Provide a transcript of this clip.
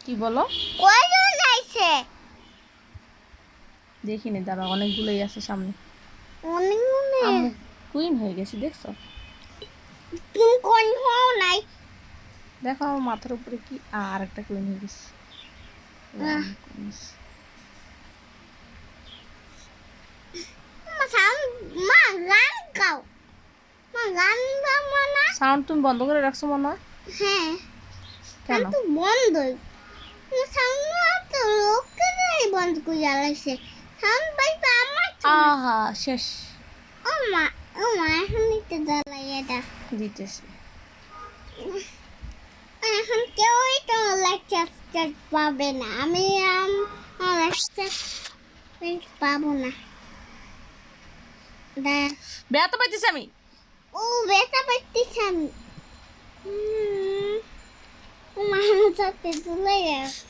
কি বলো? কয়জন আইছে? দেখিনি, দাঁড়া, অনেকগুলোই আছে সামনে। অনেকগুলো। আম্মু কুইন হয়ে গেছে, দেখছো? তুমি কোন হও নাই? দেখো আমার মাথার উপরে কি আর একটা কুইন হয়ে গেছে। মা গান গাও। মা গান গাবো না? সাউন্ড তুমি বন্ধ করে রাখছো মনে হয়। হ্যাঁ, কেন? তো বন্ধই। সাউন্ড তো লোকেরাই বন্ধ করে জ্বালাইছে। সাউন্ড পাইবে আমার তো। আহা, শেষ। ও মা এখন নিতে জ্বালাই এটা। দিতেছি। এখন কেউই তো লেকচার পাবে না। আমি লেকচার পাবো না। ব্যথা পাইতেছি আমি। ও ব্যথা পাইতেছি আমি। মানুষ সাথে চলে গেছে।